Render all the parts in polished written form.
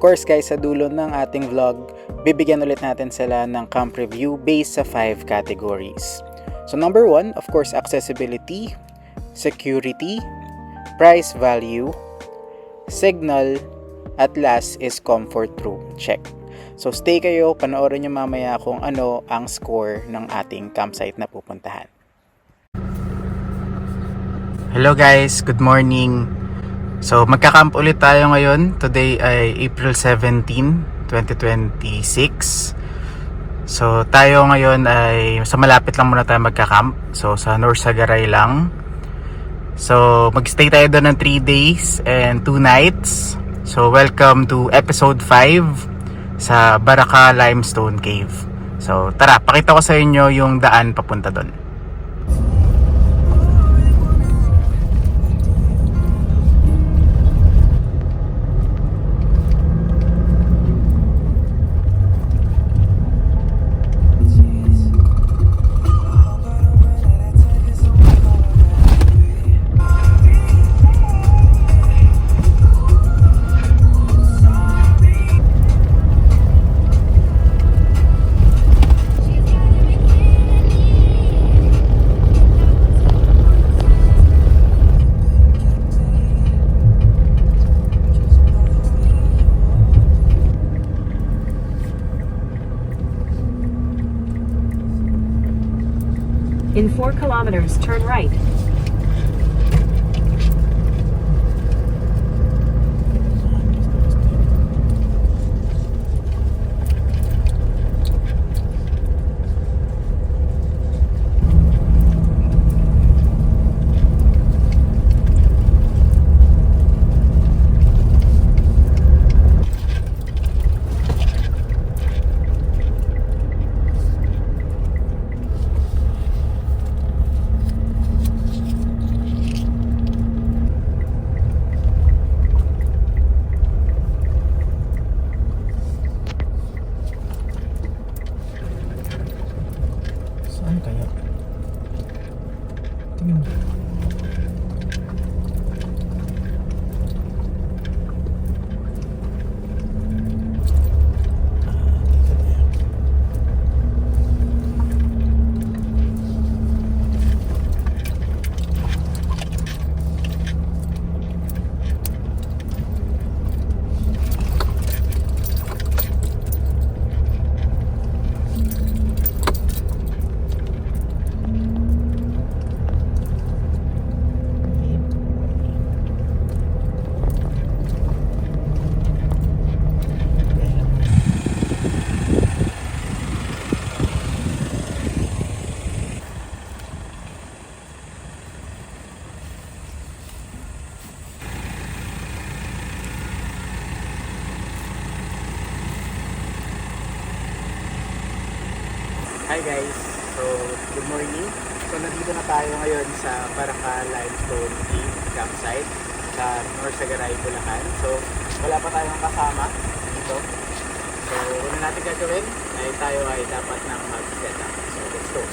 course guys, sa dulo ng ating vlog, bibigyan ulit natin sila ng camp review based sa 5 categories. So number 1, of course, accessibility, security, price value, signal, at last is comfort room check. So stay kayo, panoorin nyo mamaya kung ano ang score ng ating campsite na pupuntahan. Hello guys, good morning. So magka-camp ulit tayo ngayon. Today ay April 17, 2026. So tayo ngayon ay sa malapit lang muna tayo magka-camp. So sa North Sagaray lang. So mag-stay tayo doon ng 3 days and 2 nights. So welcome to episode 5 sa Baraka Limestone Cave. So tara, pakita ko sa inyo yung daan papunta doon. In 4 kilometers, turn right. Saan kaya? Tingnan mo. Hi guys! So, good morning. So, nandito na tayo ngayon sa Baraka Limestone Cave campsite sa North Sagaray, Bulacan. So, wala pa tayong kasama dito. So, una natin gagawin ay tayo ay dapat nang mag-set up. So, let's go!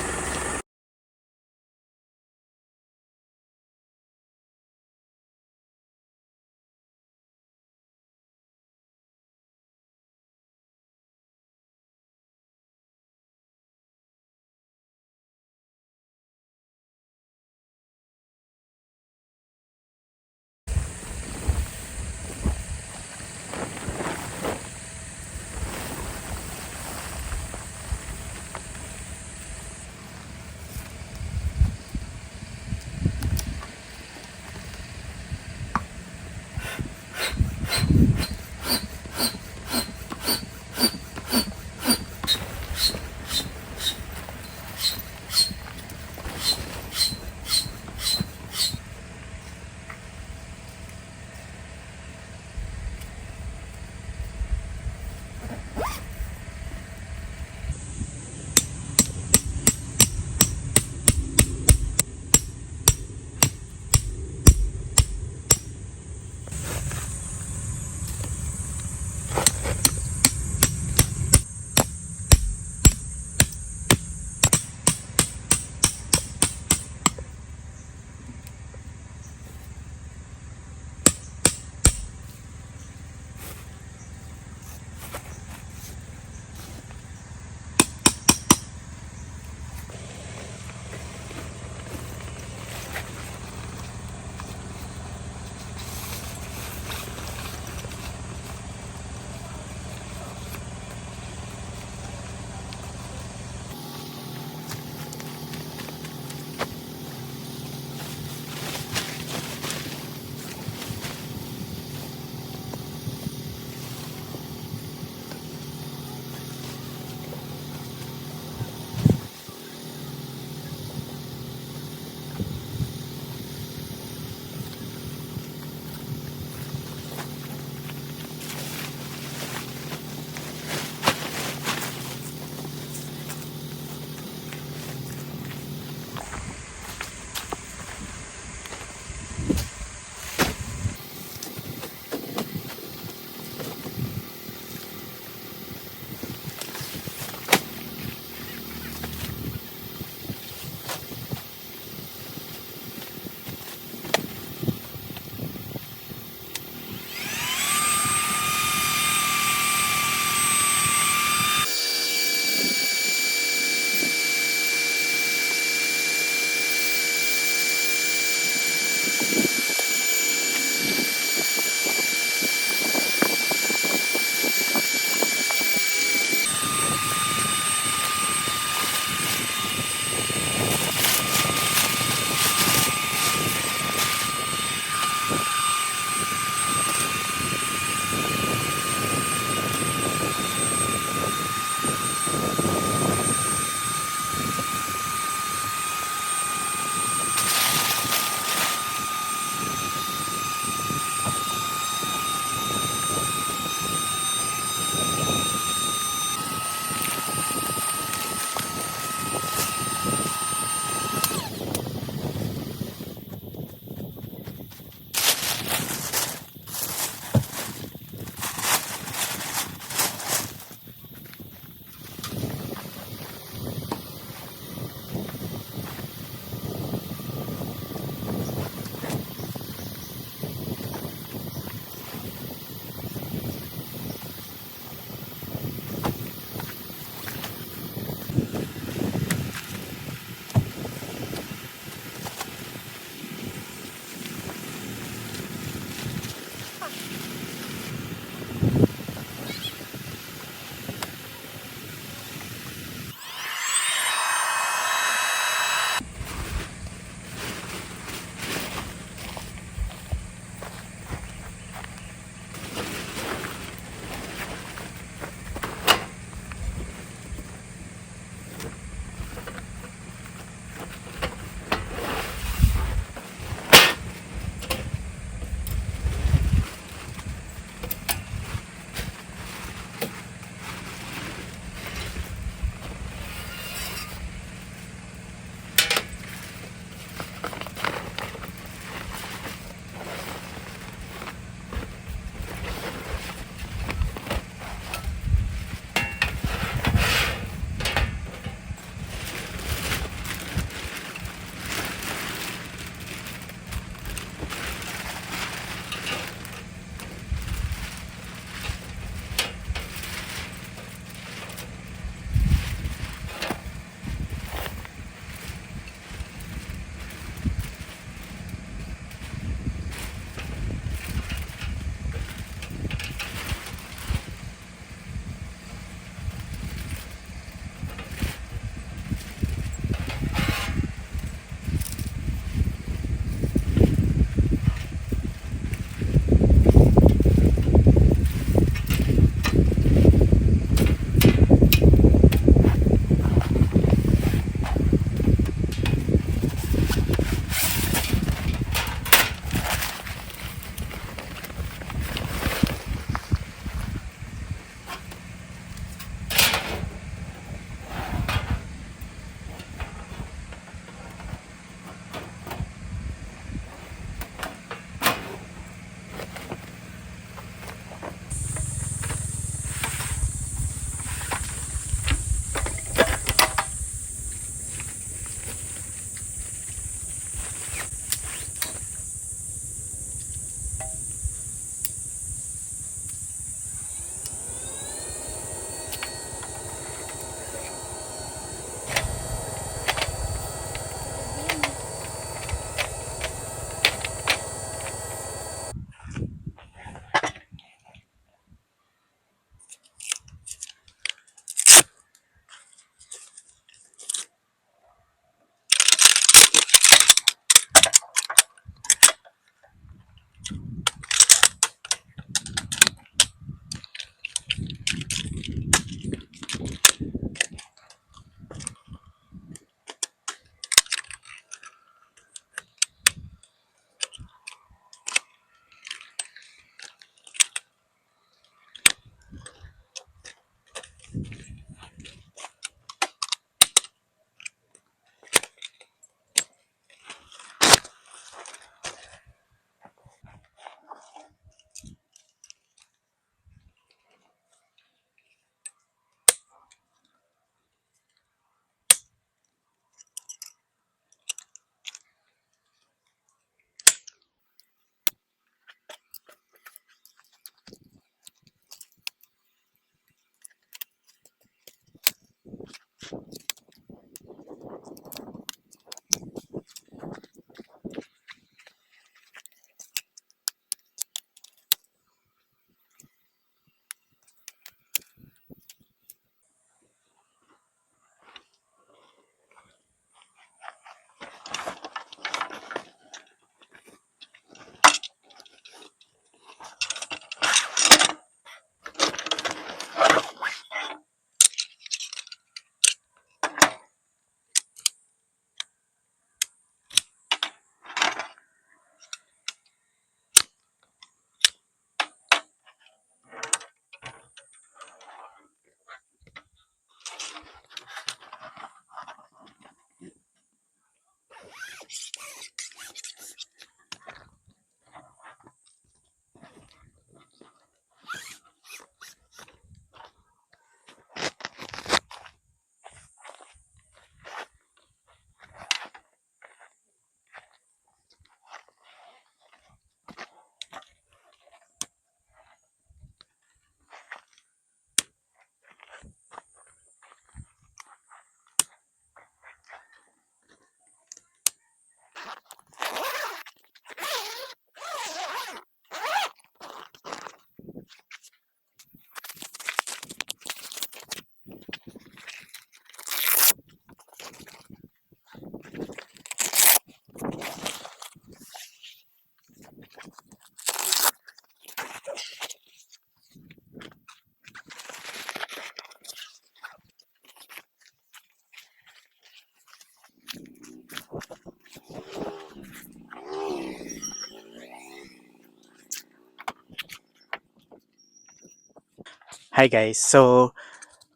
Hi guys, so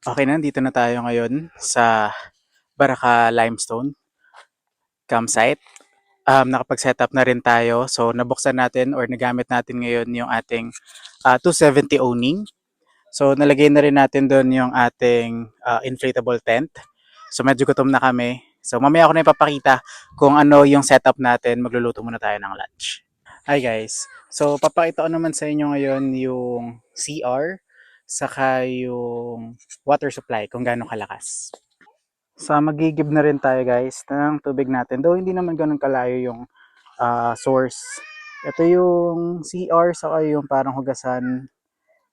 okay na, dito na tayo ngayon sa Baraka Limestone campsite. Nakapag-setup na rin tayo, so nabuksan natin or nagamit natin ngayon yung ating 270 owning. So nalagay na rin natin doon yung ating inflatable tent. So medyo gutom na kami. So mamaya ako na ipapakita kung ano yung setup natin. Magluluto muna tayo ng lunch. Hi guys. So papakita ko naman sa inyo ngayon yung CR saka yung water supply kung gaano kalakas. Sa magigib na rin tayo guys ng tubig natin. Though hindi naman ganun kalayo yung source. Ito yung CR saka yung parang hugasan.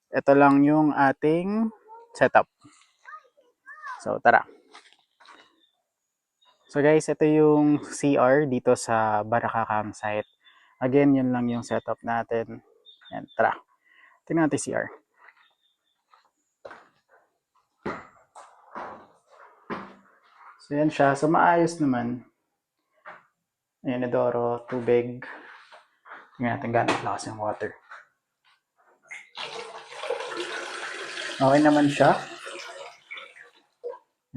Ito lang yung ating setup. So tara. So guys, ito yung CR dito sa Baraka campsite. Again, yun lang yung setup natin. Yan, tara. Tingnan natin CR. So yan siya. So maayos naman. Ayan, Edoro, tubig. Tingnan natin gano'ng lakas yung water. Okay naman siya.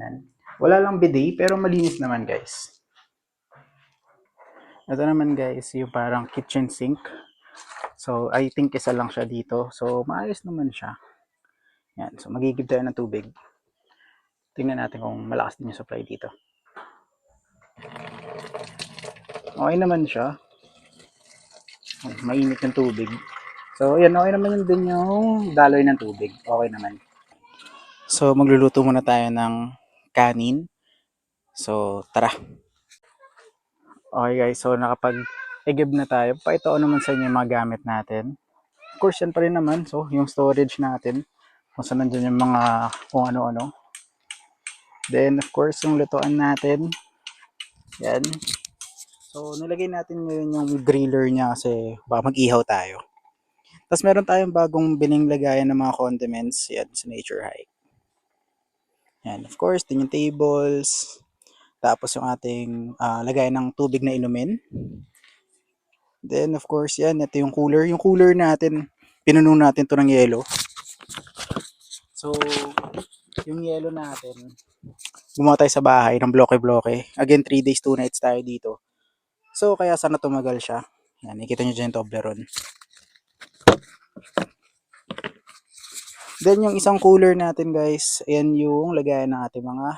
Yan. Wala lang bidet pero malinis naman guys. Ito naman guys yung parang kitchen sink. So I think isa lang siya dito. So maayos naman siya. Yan. So magigib tayo ng tubig. Tingnan natin kung malakas din yung supply dito. Okay naman siya. Mainit yung tubig. So yan, okay naman yun din yung daloy ng tubig. Okay naman. So magluluto muna tayo ng kanin. So tara. Okay guys, so nakapag-igib na tayo. Pakita ko naman sa inyo yung mga gamit natin. Of course, yan pa rin naman. So, yung storage natin. Kung saan nandyan yung mga kung ano-ano. Then, of course, yung lutuan natin. Yan. So, nilagay natin ngayon yung griller niya kasi baka mag-ihaw tayo. Tapos, meron tayong bagong bining lagayan ng mga condiments. Yan, sa Nature Hike. Yan, of course, din yung tables. Tapos, yung ating lagayan ng tubig na inumin. Then, of course, yan. Ito yung cooler. Yung cooler natin, pinuno natin to ng yelo. So, yung yelo natin, gumawa tayo sa bahay ng bloke-bloke. Again, 3 days, 2 nights tayo dito. So, kaya sana tumagal siya. Yan, nakikita nyo dyan yung Toblerone. Then, yung isang cooler natin, guys, ayan yung lagayan ng ating mga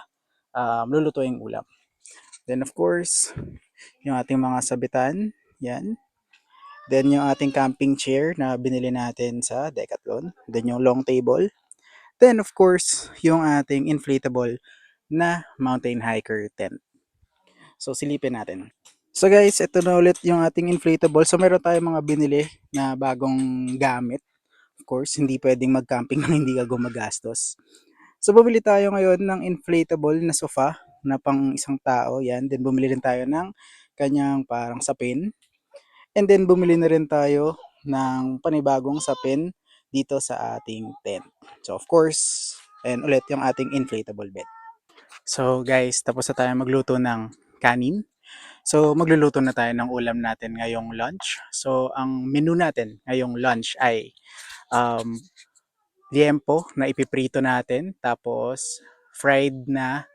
lulutuing ulam. Then, of course, yung ating mga sabitan. Yan. Then, yung ating camping chair na binili natin sa Decathlon. Then, yung long table. Then, of course, yung ating inflatable na mountain hiker tent. So, silipin natin. So, guys, ito na ulit yung ating inflatable. So, meron tayong mga binili na bagong gamit. Of course, hindi pwedeng mag-camping nang hindi ka gumagastos. So, bumili tayo ngayon ng inflatable na sofa na pang isang tao. Yan. Then, bumili rin tayo ng kanyang parang sapin. And then bumili na rin tayo ng panibagong sapin dito sa ating tent. So of course, and ulit yung ating inflatable bed. So guys, tapos na tayo magluto ng kanin. So magluluto na tayo ng ulam natin ngayong lunch. So ang menu natin ngayong lunch ay um, liempo na ipiprito natin. Tapos fried na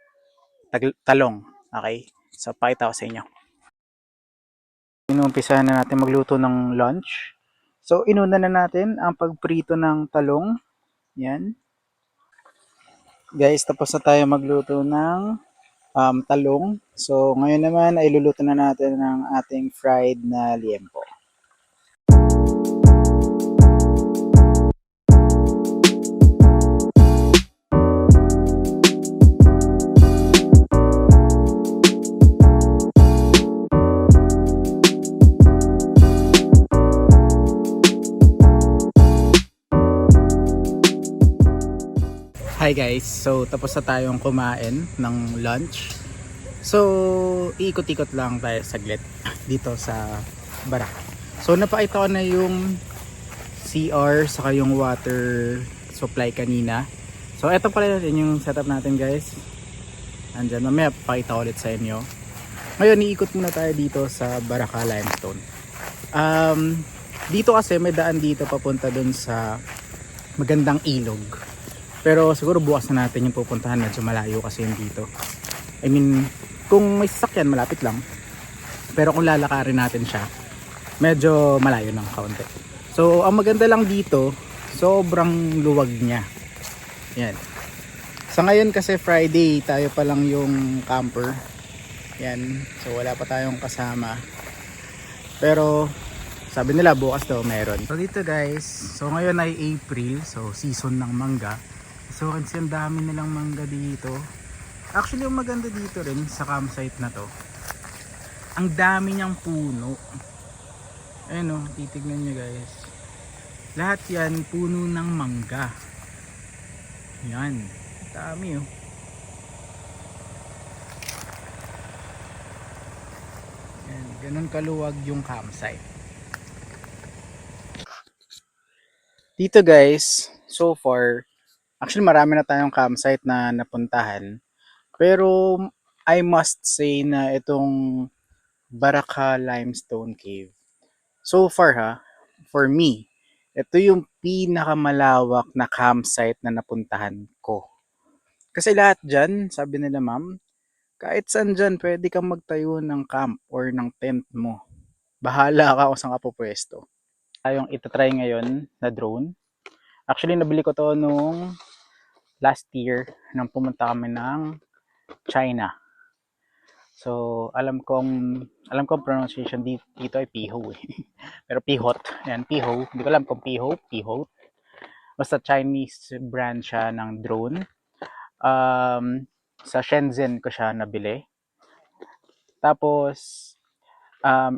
talong. Okay? So pakita ko sa inyo. Inuumpisahan na natin magluto ng lunch. So, inuna na natin ang pagprito ng talong. Yan. Guys, tapos na tayo magluto ng talong. So, ngayon naman ay luluto na natin ng ating fried na liempo. Hi guys, so tapos na tayong kumain ng lunch. So, iikot-ikot lang tayo saglit dito sa Barak. So, napakita ko na yung CR saka yung water supply kanina. So, eto pala yun yung setup natin guys. Andyan, mamaya pakita ko ulit sa inyo. Ngayon, iikot muna tayo dito sa Baraka Limestone. Dito kasi may daan dito papunta dun sa magandang ilog. Pero siguro bukas na natin yung pupuntahan, medyo malayo kasi yung dito. I mean, kung may sasakyan malapit lang. Pero kung lalakarin natin siya, medyo malayo ng kaunti. So ang maganda lang dito, sobrang luwag niya. Yan. Sa ngayon kasi Friday, tayo pa lang yung camper. Yan. So wala pa tayong kasama. Pero sabi nila bukas daw meron. So dito guys, so ngayon ay April, so season ng mangga. So kasi ang dami nilang mangga dito. Actually yung maganda dito rin sa campsite na to, ang dami niyang puno. Ayun o, titignan nyo guys. Lahat yan puno ng mangga. Yan, dami o. Yan, ganun kaluwag yung campsite. Dito guys, so far, actually marami na tayong campsite na napuntahan. Pero I must say na itong Baraka Limestone Cave, so far for me, ito yung pinakamalawak na campsite na napuntahan ko. Kasi lahat dyan, sabi nila ma'am, kahit saan dyan, pwede kang magtayo ng camp or ng tent mo. Bahala ka kung saan ka pupwesto. Tayong itatry ngayon na drone. Actually, nabili ko to nung last year nang pumunta kami ng China. So, alam kong pronunciation dito ay Piho eh. Pero Pihot. Ayan, Piho. Hindi ko alam kung Piho. Basta Chinese brand siya ng drone. Sa Shenzhen ko siya nabili. Tapos,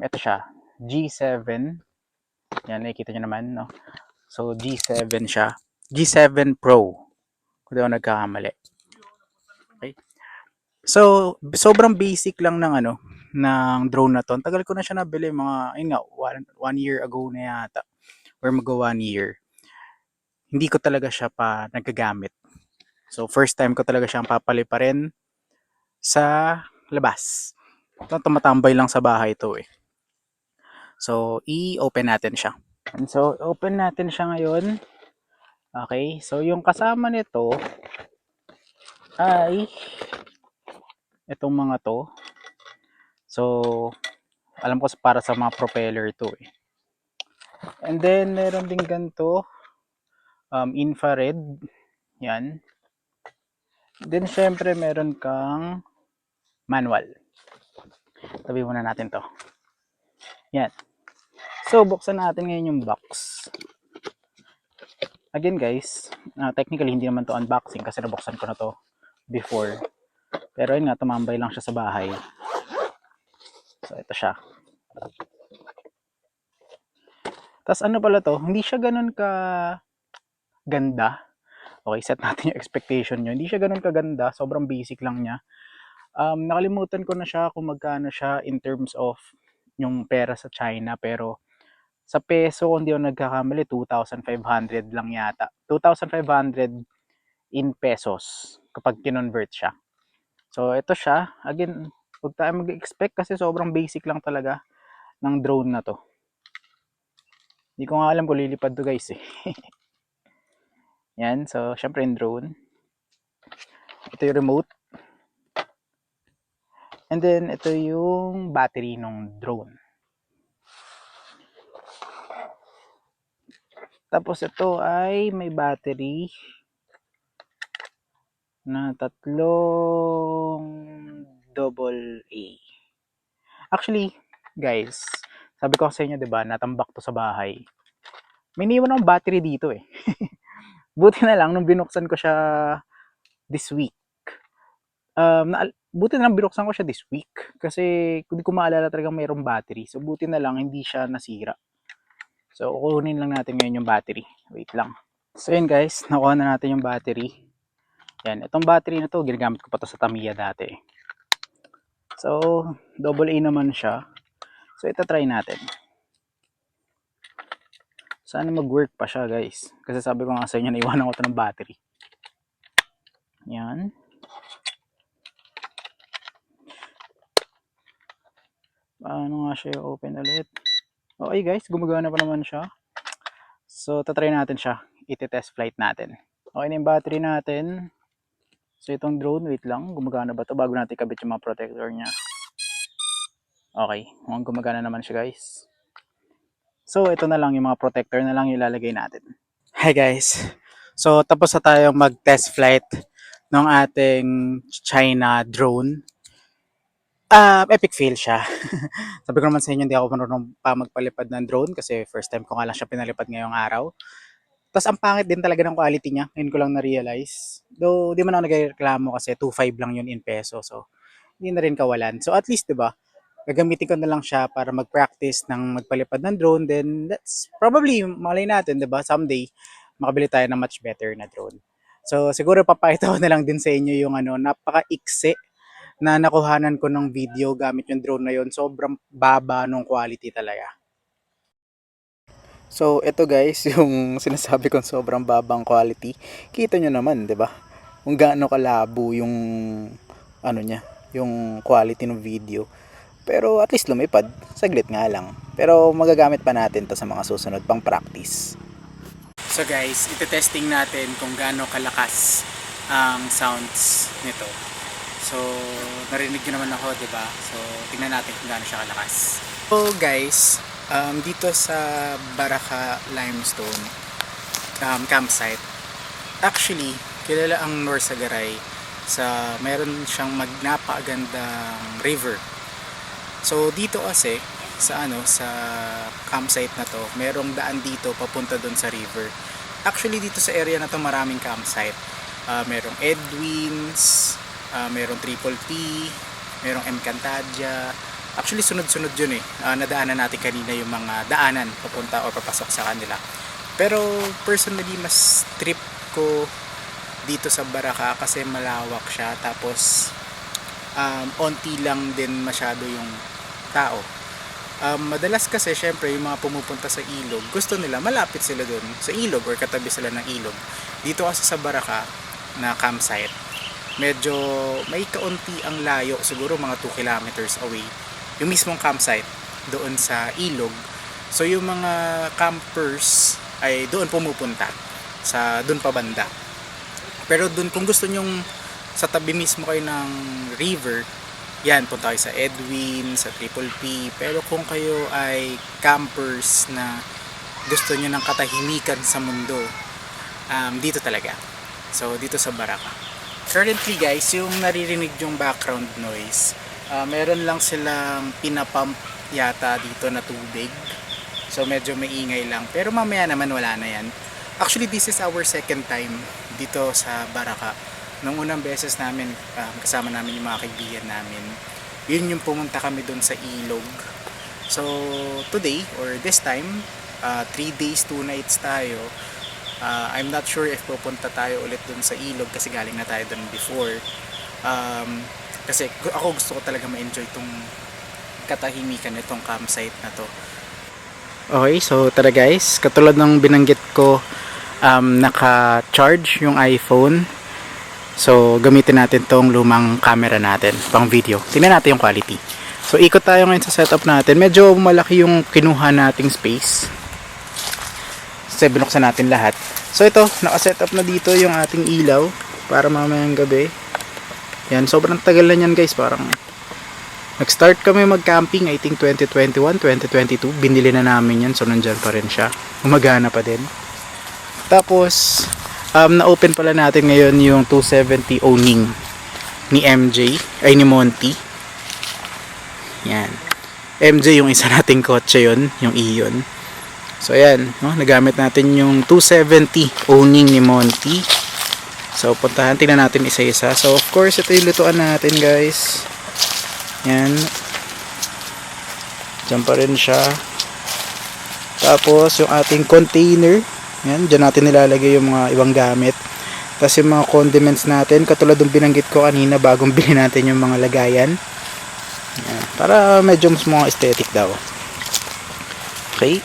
ito siya. G7. Yan, nakikita nyo naman, no? So, G7 siya. G7 Pro. Kung di ako nagkakamali. Okay. So, sobrang basic lang ng drone na to. Ang tagal ko na siya nabili, mga, ayun nga, one year ago na yata. Or mag 1 year. Hindi ko talaga siya pa nagagamit. So, first time ko talaga siyang papaliparin sa labas. Ito, tumatambay lang sa bahay to eh. So, i-open natin siya. And so, open natin siya ngayon. Okay, so yung kasama nito ay itong mga to. So, alam ko para sa mga propeller to eh. And then, meron din ganito, infrared. Yan. Then, syempre, meron kang manual. Tabi muna natin to. Yan. So, buksan natin ngayon yung box. Again guys, technically hindi naman to unboxing kasi nabuksan ko na to before. Pero yun nga, tumambay lang siya sa bahay. So, ito siya. Tapos ano pala to, hindi siya ganun ka ganda. Okay, set natin yung expectation nyo. Hindi siya ganun kaganda, sobrang basic lang niya. Nakalimutan ko na siya kung magkano siya in terms of yung pera sa China, pero sa peso, kung di ako nagkakamali, 2,500 lang yata. 2,500 in pesos kapag kinonvert siya. So, ito siya. Again, huwag tayo mag-expect kasi sobrang basic lang talaga ng drone na to. Hindi ko nga alam kung lilipad to guys eh. Yan, so syempre yung drone. Ito yung remote. And then, ito yung battery ng drone. Tapos ito ay may battery na 3 AA. Actually, guys, sabi ko sa inyo, 'di ba, natambak to sa bahay. May iniwan akong battery dito eh. Buti na lang nung binuksan ko siya this week. Buti na lang binuksan ko siya this week kasi hindi ko maalala talagang mayroong battery. So buti na lang hindi siya nasira. So kukunin lang natin ngayon yung battery. Wait lang. So yun guys, nakuha na natin yung battery. Yan, itong battery na to, ginagamit ko pa to sa Tamiya dati. So, AA naman siya. So ito try natin. Sana mag-work pa siya guys. Kasi sabi ko nga sa inyo, naiwanan ko ito ng battery. Yan. Paano nga siya open ulit? Okay guys, gumagana pa naman siya. So, tatry natin siya. Iti-test flight natin. Okay na yung battery natin. So itong drone, wait lang, gumagana ba to bago natin kabit yung mga protector niya. Okay, mukhang gumagana naman siya guys. So ito na lang yung mga protector na lang ilalagay natin. Hi guys! So tapos na tayong mag-test flight ng ating China drone. Epic fail siya. Sabi ko naman sa inyo, hindi ako marunong pa magpalipad ng drone kasi first time ko nga lang siya pinalipad ngayong araw. Tapos ang pangit din talaga ng quality niya. Ngayon ko lang na-realize. Though, di man ako nagreklamo kasi 2.5 lang yun in peso. So, hindi na rin kawalan. So, at least, di ba, gagamitin ko na lang siya para mag-practice ng magpalipad ng drone. Then, that's probably, malay natin, di ba, someday, makabili tayo ng much better na drone. So, siguro papakita ko na lang din sa inyo yung napaka-iksi na nakuhanan ko ng video gamit yung drone na yun. Sobrang baba nung quality talaga. So, ito guys, yung sinasabi kong sobrang babang quality. Kita nyo naman, 'di ba? Kung gaano kalabo yung niya, yung quality ng video. Pero at least lumipad, saglit nga lang. Pero magagamit pa natin 'to sa mga susunod pang practice. So guys, ite-testing natin kung gaano kalakas ang sounds nito. So, narinig nyo naman ako, 'di ba? So, tingnan natin kung gaano siya kalakas. So guys, dito sa Baraka Limestone campsite, actually kilala ang Norsagaray sa meron siyang napakagandang river. So dito kasi sa sa campsite na to, merong daan dito papunta doon sa river. Actually dito sa area na to maraming campsite. Merong Edwin's, merong Triple P, merong Encantadia. Actually, sunod-sunod yun eh. Nadaanan natin kanina yung mga daanan papunta o papasok sa kanila. Pero personally, mas trip ko dito sa Baraka kasi malawak siya. Tapos, onti lang din masyado yung tao. Madalas kasi, syempre, yung mga pumupunta sa ilog, gusto nila, malapit sila dun sa ilog or katabi sila ng ilog. Dito kasi sa Baraka na campsite, medyo may kaunti ang layo, siguro mga 2 kilometers away yung mismong campsite doon sa ilog. So yung mga campers ay doon pumupunta sa doon pa banda. Pero doon kung gusto nyong sa tabi mismo kayo ng river, yan, punta kayo sa Edwin, sa Triple P. Pero kung kayo ay campers na gusto nyo ng katahimikan sa mundo, dito talaga. So dito sa Baraka. Currently guys, yung naririnig yung background noise, meron lang silang pinapump yata dito na tubig. So medyo maingay lang. Pero mamaya naman wala na yan. Actually, this is our second time dito sa Baraka. Nung unang beses namin, kasama namin yung mga kaibigan namin, yun yung pumunta kami dun sa ilog. So today, or this time, 3 days, 2 nights tayo. I'm not sure if pupunta tayo ulit dun sa ilog kasi galing na tayo dun before. Kasi ako gusto ko talaga ma-enjoy itong katahimikan nitong campsite na to. Okay, so tara guys, katulad ng binanggit ko, naka-charge yung iPhone. So gamitin natin tong lumang camera natin pang video. Tingnan natin yung quality. So ikot tayo ngayon sa setup natin. Medyo malaki yung kinuha nating space. So binuksan natin lahat. So ito, naka-setup na dito yung ating ilaw para mamayang gabi. Yan, sobrang tagal na yan guys. Parang nag-start kami mag-camping I think 2021, 2022. Binili na namin yan. So nandyan pa rin siya. Gumagana pa din. Tapos na-open pala natin ngayon yung 270 owning ni MJ. Ay ni Monty. Yan. MJ yung isa nating kotse yun. Yung Ion. So ayan. No? Nagamit natin yung 270 owning ni Monty. So, puntahan, tingnan natin isa-isa. So, of course, ito yung lutuan natin, guys. Yan. Diyan pa rin siya. Tapos, yung ating container. Yan, dyan natin nilalagay yung mga ibang gamit. Tapos, yung mga condiments natin. Katulad ng binanggit ko kanina, bagong bilhin natin yung mga lagayan. Yan. Para medyo mas mga aesthetic daw. Okay.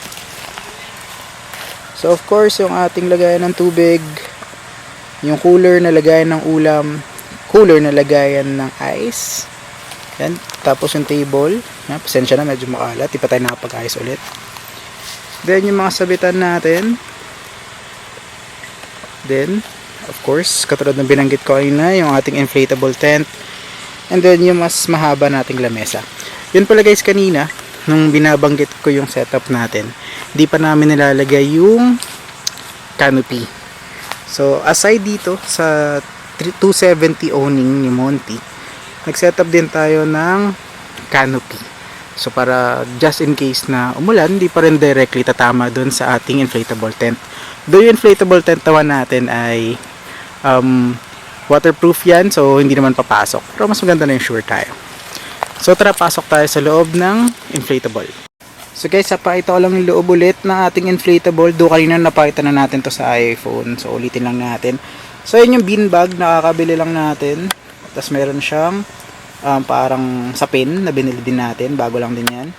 So, of course, yung ating lagayan ng tubig. Yung cooler na lagayan ng ulam, cooler na lagayan ng ice. Yan. Tapos yung table. Yan. Pasensya na, medyo makalat. Di pa tayo nakapag-ayos ulit. Then yung mga sabitan natin. Then, course, katulad ng binanggit ko kanina, yung ating inflatable tent, and then yung mas mahaba nating lamesa. Yun pala guys, kanina, nung binabanggit ko yung setup natin, hindi pa namin nilalagay yung canopy. So, aside dito sa 270 owning ni Monty, nag-setup din tayo ng canopy. So, para just in case na umulan, hindi pa rin directly tatama dun sa ating inflatable tent. Though yung inflatable tent naman natin ay waterproof yan, so hindi naman papasok. Pero mas maganda na yung sure tayo. So, tara, pasok tayo sa loob ng inflatable. So guys, napakita ko lang yung loob ulit ng ating inflatable. Do kanina napakita na natin to sa iPhone. So ulitin lang natin. So yun yung beanbag, nakakabili lang natin. Tapos meron siyang parang sapin na binili din natin. Bago lang din yan.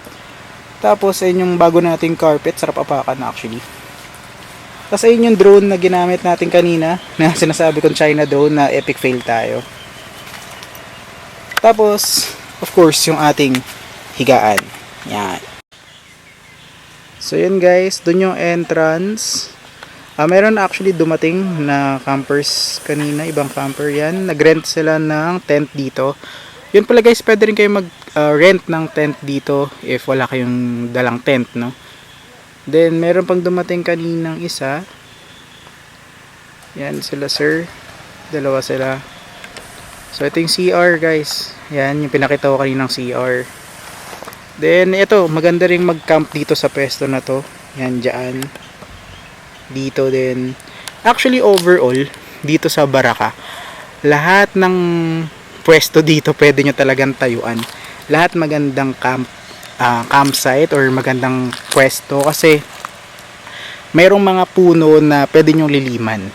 Tapos ayun yung bago nating carpet. Sarap apakan actually. Tapos ayun yung drone na ginamit natin kanina. Na sinasabi kong China drone na epic fail tayo. Tapos, of course, yung ating higaan. Yan. So yun guys, dun yung entrance. Meron actually dumating na campers kanina, ibang camper yan. Nag-rent sila ng tent dito. Yun pala guys, pwede rin kayo mag-rent ng tent dito if wala kayong dalang tent, no? Then meron pang dumating kaninang isa. Yan sila sir. Dalawa sila. So ito yung CR guys. Yan yung pinakita ko kaninang CR. Then, ito, maganda ring mag-camp dito sa pwesto na to. Yan, dyan. Dito din. Actually, overall, dito sa Baraka, lahat ng pwesto dito pwede nyo talagang tayuan. Lahat magandang campsite or magandang pwesto kasi mayroong mga puno na pwede nyo liliman.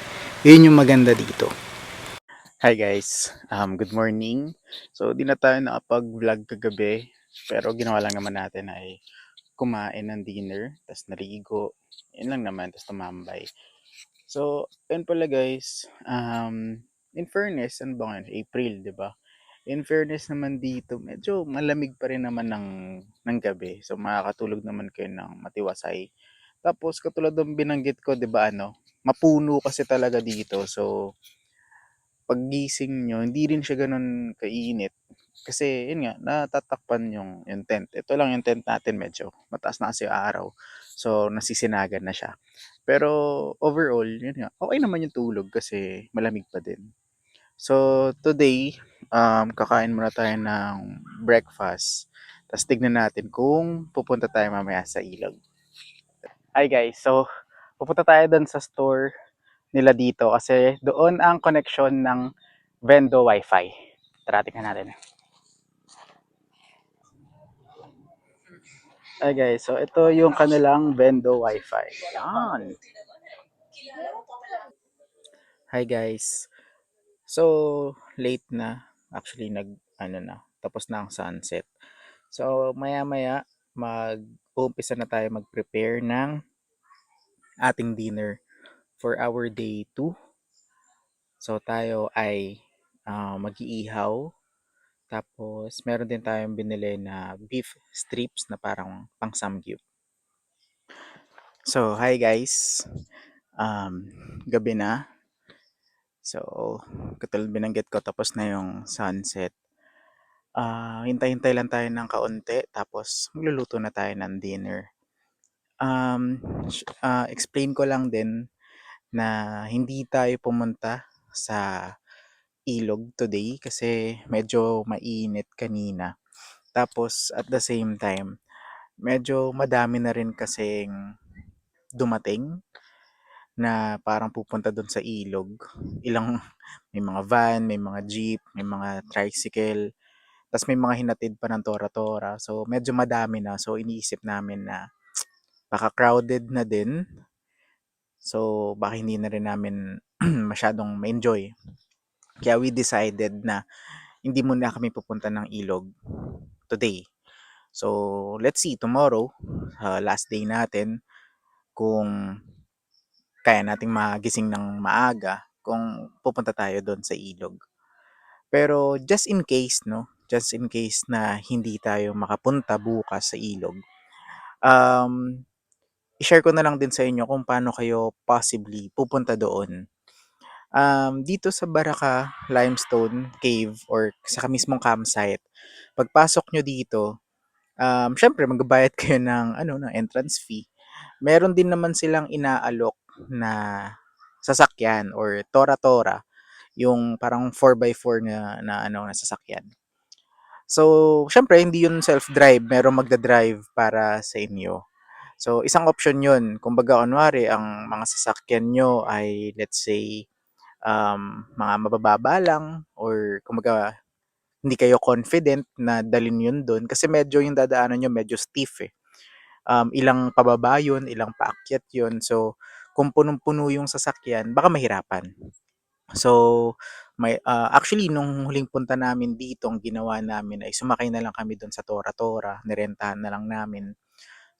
Yun yung maganda dito. Hi guys, good morning. So, di na tayo nakapag-vlog kagabi. Pero ginawa lang naman natin ay kumain ng dinner, tapos naligo, yun lang naman, tapos tumambay. So, yun pala guys, in fairness, ano ba ngayon? April, di ba? In fairness naman dito, medyo malamig pa rin naman ng gabi. So, makakatulog naman kayo ng matiwasay. Tapos, katulad ng binanggit ko, di ba mapuno kasi talaga dito. So, paggising nyo, hindi rin siya ganun kainit. Kasi, yun nga, natatakpan yung tent. Ito lang yung tent natin, medyo mataas na kasi yung araw. So, nasisinagan na siya. Pero, overall, yun nga, okay naman yung tulog kasi malamig pa din. So, today, kakain muna tayo ng breakfast. Tapos, tignan natin kung pupunta tayo mamaya sa ilog. Hi guys, so, pupunta tayo dun sa store nila dito kasi doon ang connection ng Vendo Wi-Fi. Tara, tingnan natin. Hi guys, so ito yung kanilang Vendo Wi-Fi. Yan. Hi guys. So, late na. Actually, tapos na ang sunset. So, maya-maya, mag-uumpisa na tayo mag-prepare ng ating dinner for our day 2. So, tayo ay mag-iihaw. Tapos, meron din tayong binili na beef strips na parang pang samgyup. So, hi guys. Gabi na. So, katulad binanggit ko, tapos na yung sunset. Hintay-hintay lang tayo ng kaunti, tapos magluluto na tayo ng dinner. Explain ko lang din na hindi tayo pumunta sa ilog today kasi medyo mainit kanina. Tapos at the same time, medyo madami na rin kasing dumating na parang pupunta doon sa ilog. May mga van, may mga jeep, may mga tricycle, tas may mga hinatid pa ng tora-tora. So medyo madami na. So iniisip namin na baka crowded na din. So baka hindi na rin namin masyadong ma-enjoy. Kaya we decided na hindi muna kami pupunta ng ilog today. So let's see tomorrow, last day natin, kung kaya nating magising ng maaga kung pupunta tayo doon sa ilog. Pero just in case, no? Just in case na hindi tayo makapunta bukas sa ilog, um, i-share ko na lang din sa inyo kung paano kayo possibly pupunta doon. Dito sa Baraka Limestone Cave or sa mismong campsite, pagpasok nyo dito, syempre magbabayad kayo ng ano ng entrance fee. Meron din naman silang inaalok na sasakyan or tora-tora, yung parang 4x4 na sasakyan. So, syempre hindi yun self-drive, merong magda-drive para sa inyo. So, isang option yun. Kumbaga, kunwari, ang mga sasakyan nyo ay, let's say, mga mabababa lang or kumbaga, hindi kayo confident na dalhin yun doon kasi medyo yung dadaanan nyo medyo stiff eh. Ilang pababa yun, ilang paakyat yun. So, kung punong-puno yung sasakyan, baka mahirapan. So, actually nung huling punta namin dito, ang ginawa namin ay sumakay na lang kami do'n sa Tora-Tora, nirentahan na lang namin.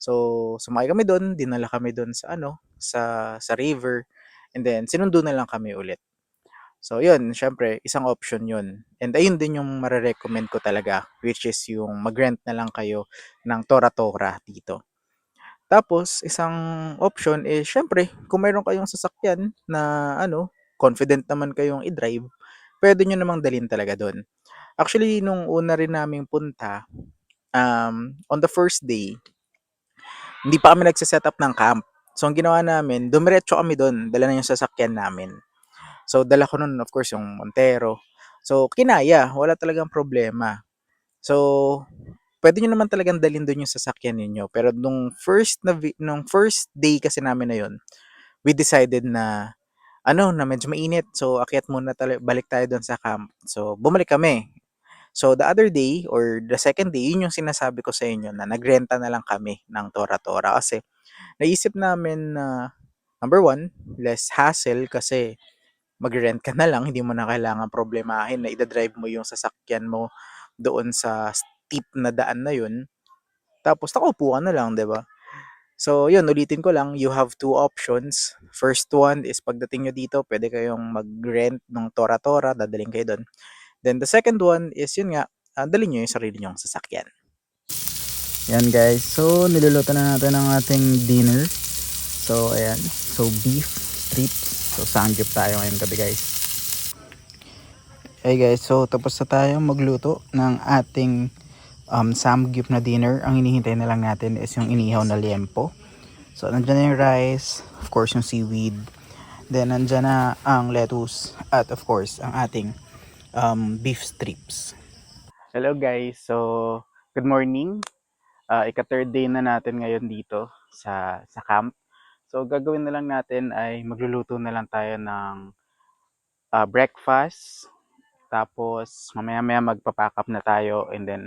So, sumakay kami do'n, dinala kami do'n sa ano, sa river, and then sinundo na lang kami ulit. So, 'yun siyempre isang option 'yun, and ayun din yung mare-recommend ko talaga, which is yung mag-rent na lang kayo ng Tora-Tora dito. Tapos isang option is siyempre kung meron kayong sasakyan na ano, confident naman kayong i-drive, puwede niyo namang dalhin talaga do'n. Actually nung una rin naming punta, on the first day, hindi pa kami nagse-setup ng camp. So ang ginawa namin, dumiretso kami do'n, dala na yung sasakyan namin. So dala ko nun of course yung Montero. So kinaya, wala talagang problema. So puwede niyo naman talagang dalhin do'n yung sasakyan ninyo. Pero nung first day kasi namin na 'yun, we decided na ano, na medyo mainit. So akyat muna balik tayo do'n sa camp. So bumalik kami. So the other day or the second day, 'yun yung sinasabi ko sa inyo na nagrenta na lang kami ng Tora-Tora kasi naisip namin na number one, less hassle kasi magre-rent ka na lang, hindi mo na kailangang problemahin na ida-drive mo yung sasakyan mo doon sa steep na daan na 'yun. Tapos nakaupo ka na lang, 'di ba? So, 'yun ulitin ko lang, you have two options. First one is pagdating niyo dito, pwede kayong mag-rent ng Tora-Tora, dadalhin kayo do'n. Then the second one is 'yun nga, dalhin niyo yung sarili niyong sasakyan. Yan guys, so niluluto na natin ang ating dinner. So ayan, so beef strips. So sangyup tayo ngayong gabi guys. Hey guys, so tapos na tayong magluto ng ating samgyup na dinner. Ang hinihintay na lang natin is yung inihaw na liempo. So nandiyan na yung rice, of course yung seaweed, then nandiyan na ang lettuce, at of course ang ating beef strips. Hello guys, so good morning. Ika-third day na natin ngayon dito sa camp. So gagawin na lang natin ay magluluto na lang tayo ng breakfast. Tapos mamaya-maya magpa-pack up na tayo, and then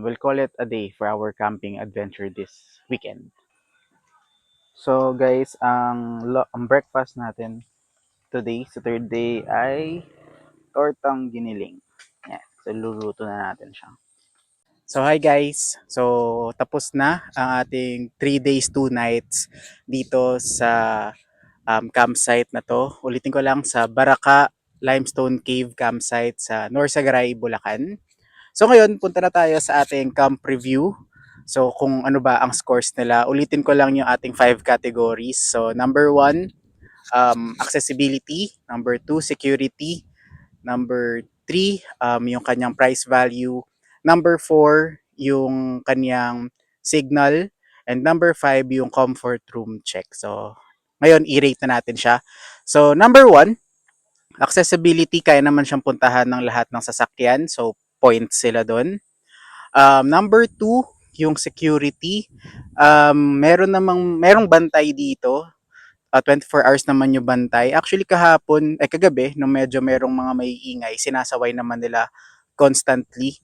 we'll call it a day for our camping adventure this weekend. So guys, ang breakfast natin today sa third day ay tortang giniling. Yan. So luluto na natin siya. So hi guys. So tapos na ang ating 3 days 2 nights dito sa campsite na to. Ulitin ko lang, sa Baraka Limestone Cave campsite sa Norsagaray, Bulacan. So ngayon, punta na tayo sa ating camp review. So kung ano ba ang scores nila, ulitin ko lang yung ating 5 categories. So number 1, accessibility. Number 2, security. Number 3, yung kanyang price value. Number 4, yung kanyang signal. And number 5, yung comfort room check. So ngayon, i-rate na natin siya. So number 1, accessibility, kaya naman siyang puntahan ng lahat ng sasakyan. So points sila doon. Number 2, yung security. Merong bantay dito. 24 hours naman yung bantay. Actually kagabi, nung medyo merong mga maiingay, sinasaway naman nila constantly.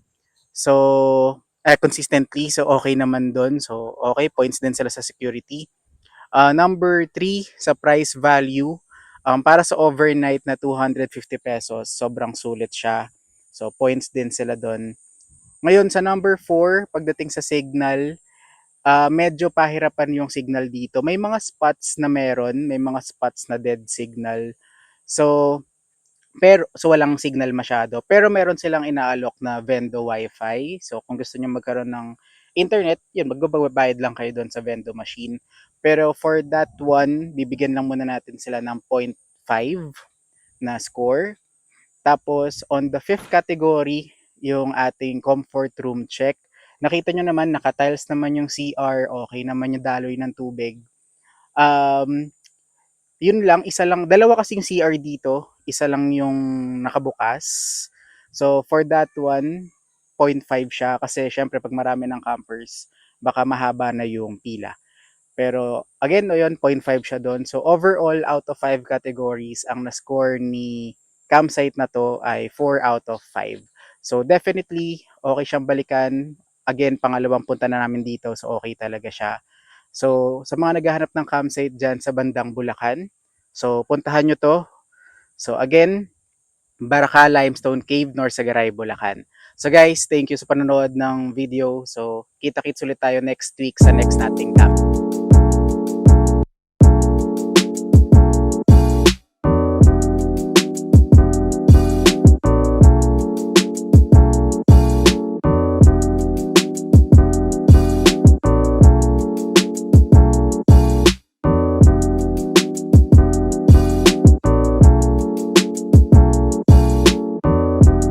So, consistently. So, okay naman doon. So, okay, points din sila sa security. Number 3, sa price value. Para sa overnight na 250 pesos, sobrang sulit siya. So, points din sila doon. Ngayon, sa number 4, pagdating sa signal, medyo pahirapan yung signal dito. May mga spots na may mga spots na dead signal. So, walang signal masyado. Pero meron silang inaalok na Vendo Wi-Fi. So, kung gusto niyo magkaroon ng internet, yun, magbabayad lang kayo doon sa Vendo machine. Pero for that one, bibigyan lang muna natin sila ng 0.5. na score. Tapos, on the 5th category, yung ating comfort room check. Nakita nyo naman, naka-tiles naman yung CR, okay naman yung daloy ng tubig. Yun lang, dalawa kasing CR dito, isa lang yung nakabukas. So, for that one, 0.5 siya kasi syempre pag marami ng campers, baka mahaba na yung pila. Pero again, no, yun, 0.5 siya doon. So overall, out of 5 categories, ang na-score ni campsite na to ay 4 out of 5. So definitely, okay siyang balikan. Again, pangalawang punta na namin dito, so okay talaga siya. So sa mga naghahanap ng campsite dyan sa bandang Bulacan, so puntahan nyo to. So again, Baraka Limestone Cave, Norsagaray, Bulacan. So guys, thank you sa panonood ng video. So kita-kits ulit tayo next week sa next nating camp.